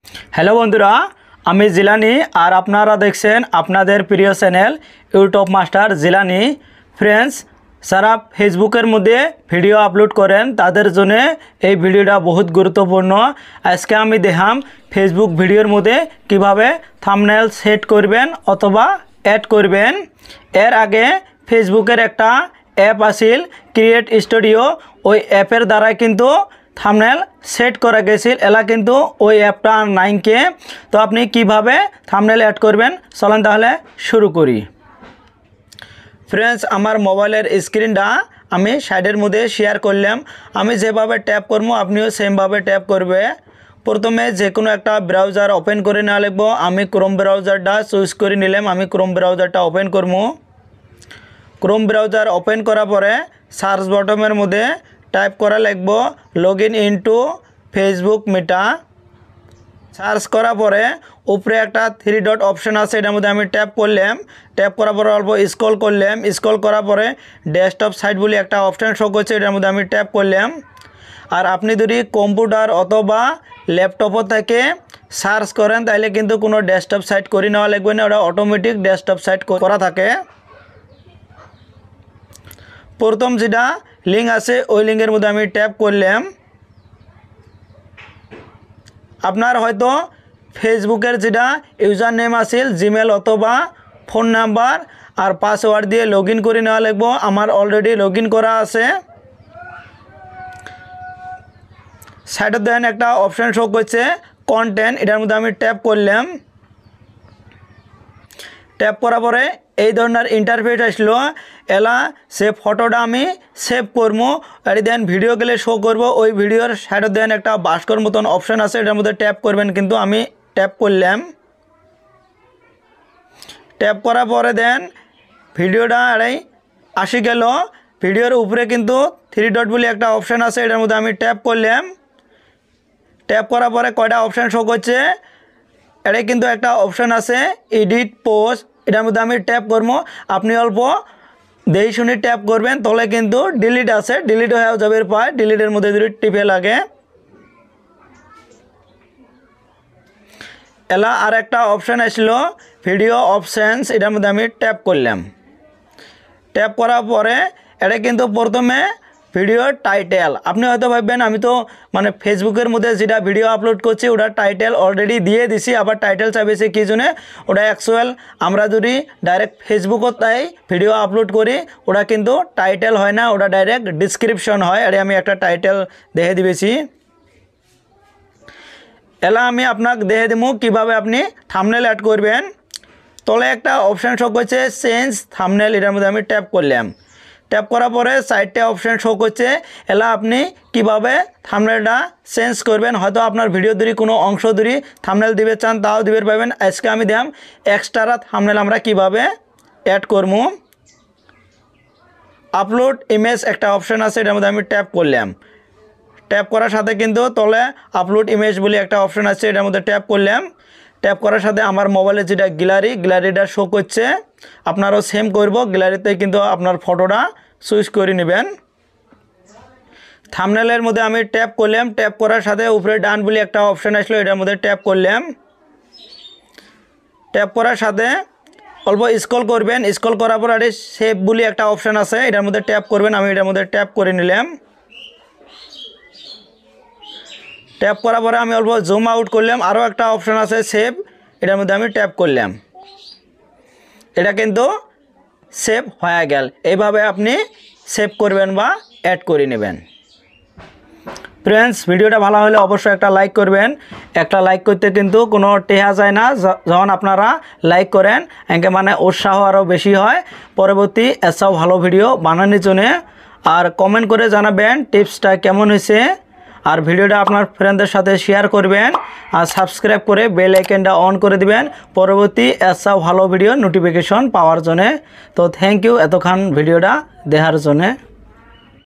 Hello বন্ধুরা, আমি জিলানি আর আপনারা দেখছেন আপনাদের প্রিয় channel YouTube master Jilani. Friends, যারা ফেসবুকের মধ্যে ভিডিও আপলোড করেন তাদের জন্য এই ভিডিওটা বহুত গুরুত্বপূর্ণ। আজকে আমি দেখাম ফেসবুক ভিডিওর মধ্যে কিভাবে থাম্বনেল সেট করবেন অথবা অ্যাড করবেন। এর আগে ফেসবুকের একটা অ্যাপ আছিল ক্রিয়েট স্টুডিও, ওই অ্যাপের দ্বারা কিন্তু থাম্বনেল সেট করা গেছিল। এলা কিন্তু ওই অ্যাপটা আর নাইকে। তো আপনি কিভাবে থাম্বনেল অ্যাড করবেন চলেন তাহলে শুরু করি। ফ্রেন্ডস, আমার মোবাইলের স্ক্রিনটা আমি সাইডের মধ্যে শেয়ার করলাম। আমি যেভাবে ট্যাপ করবো আপনিও সেমভাবে ট্যাপ করবে। প্রথমে যে কোনো একটা ব্রাউজার ওপেন করে নেওয়া লাগবো। আমি ক্রোম ব্রাউজারটা চুজ করে নিলাম। আমি ক্রোম ব্রাউজারটা ওপেন করবো। ক্রোম ব্রাউজার ওপেন করার পরে সার্চ বটনের মধ্যে টাইপ করা লাগবো login into Facebook Meta. Search করার পরে উপরে একটা 3 ডট অপশন আছে, এটার মধ্যে আমি ট্যাপ করলাম। ট্যাপ করার পরে অল্প স্ক্রল করলাম। স্ক্রল করার পরে ডেস্কটপ সাইট বলে একটা অপশান শো করছে, এটার মধ্যে আমি ট্যাপ করলাম। আর আপনি যদি কম্পিউটার অথবা ল্যাপটপও থেকে সার্চ করেন তাহলে কিন্তু কোনো ডেস্কটপ সাইট করে নেওয়া লাগবে না, ওটা অটোমেটিক ডেস্কটপ সাইট করা থাকে। প্রথম যেটা লিঙ্ক আছে ওই লিঙ্কের মধ্যে আমি ট্যাপ করলাম। আপনার হয়তো ফেসবুকের যেটা ইউজার নেম আছিল জিমেল অথবা ফোন নাম্বার আর পাসওয়ার্ড দিয়ে লগ ইন করে নেওয়া লাগবো। আমার অলরেডি লগ ইন করা আছে। সাইডে দেখেন একটা অপশান শো করছে কন্টেন্ট, এটার মধ্যে আমি ট্যাপ করলাম। ট্যাপ করার পরে এই ধরনের ইন্টারফেস আসলো। এলা সে ফটোটা আমি সেভ করবো। আর দেন ভিডিও গেলে শো করব। ওই ভিডিওর সাইডে দেন একটা বাস্কর মতন অপশান আছে, এটার মধ্যে ট্যাপ করবেন। কিন্তু আমি ট্যাপ করলাম। ট্যাপ করার পরে দেন ভিডিওটা আড়াই আসি গেল। ভিডিওর উপরে কিন্তু 3 ডট বলে একটা অপশান আছে, এটার মধ্যে আমি ট্যাপ করলাম। ট্যাপ করার পরে কয়টা অপশান শো করছে, এটাই কিন্তু একটা অপশান আছে এডিট পোস্ট, এটার মধ্যে আমি ট্যাপ করবো। আপনি অল্প দেই শুনে ট্যাপ করবেন, তাহলে কিন্তু ডিলিট আছে, ডিলিট হয়ে যাবে। পায় ডিলিটের মধ্যে যদি টিপে লাগে এলা আর একটা অপশান আসলো ভিডিও অপশানস, এটার মধ্যে আমি ট্যাপ করলাম। ট্যাপ করার পরে এটা কিন্তু প্রথমে ভিডিওর টাইটেল, আপনি হয়তো ভাববেন আমি তো মানে ফেসবুকের মধ্যে যেটা ভিডিও আপলোড করছি ওটা টাইটেল অলরেডি দিয়ে দিছি, আবার টাইটেল চাইছে কি জন্য। ওটা অ্যাকচুয়াল আমরা যদি ডাইরেক্ট ফেসবুকত তাই ভিডিও আপলোড করি ওটা কিন্তু টাইটেল হয় না, ওটা ডাইরেক্ট ডিসক্রিপশন হয়। আর আমি একটা টাইটেল দেখে দিবেছি। এলা আমি আপনাকে দেখে দেবো কীভাবে আপনি থাম্বনেল অ্যাড করবেন। তলে একটা অপশান শো করছে চেঞ্জ থাম্বনেল, এটার মধ্যে আমি ট্যাপ করলাম। ট্যাপ করার পরে সাইডটা অপশান শো করছে। এলা আপনি কিভাবে থাম্বনেলটা চেঞ্জ করবেন। হয়তো আপনার ভিডিও ধরে কোনো অংশ ধরে থাম্বনেল দিবে চান তাও দিবে পাবেন। আজকে আমি দিলাম এক্সট্রা থাম্বনেল আমরা কিভাবে অ্যাড করবো। আপলোড ইমেজ একটা অপশান আছে, এটার মধ্যে আমি ট্যাপ করলাম। ট্যাপ করার সাথে কিন্তু তলে আপলোড ইমেজ বলে একটা অপশান আছে, এটার মধ্যে ট্যাপ করলাম। ট্যাপ করার সাথে আমার মোবাইলে যেটা গ্যালারিটা শো করছে, আপনারাও সেম করব। গ্যালারিতে কিন্তু আপনার ফটোটা চুজ করে নেবেন। থাম্বনেলের মধ্যে আমি ট্যাপ করলাম। ট্যাপ করার সাথে উপরে ডান বলে একটা অপশান আসলো, এটার মধ্যে ট্যাপ করলাম। ট্যাপ করার সাথে অল্প স্ক্রল করবেন। স্ক্রল করার পর আরে সেভ বলে একটা অপশান আছে, এটার মধ্যে ট্যাপ করবেন। আমি এটার মধ্যে ট্যাপ করে নিলাম। ট্যাপ করার পরে আমি অল্প জুম আউট করলাম। আরও একটা অপশান আছে সেভ, এটার মধ্যে আমি ট্যাপ করলাম। এটা কিন্তু সেভ হয়ে গেল। এইভাবে আপনি সেভ করবেন বা অ্যাড করে নেবেন। ফ্রেন্ডস, ভিডিওটা ভালো হলে অবশ্যই একটা লাইক করবেন। একটা লাইক করতে কিন্তু কোনো টেহা যায় না, যখন আপনারা লাইক করেন একে মানে উৎসাহ আরও বেশি হয় পরবর্তী এসব ভালো ভিডিও বানানোর জন্যে। আর কমেন্ট করে জানাবেন টিপসটা কেমন হয়েছে। আর ভিডিওটা আপনার ফ্রেন্ডদের সাথে শেয়ার করবেন আর সাবস্ক্রাইব করে বেল আইকনটা অন করে দিবেন পরবর্তী এসব ভালো ভিডিও নোটিফিকেশন পাওয়ার জন্যে। তো থ্যাংক ইউ এতক্ষণ ভিডিওটা দেখার জন্যে।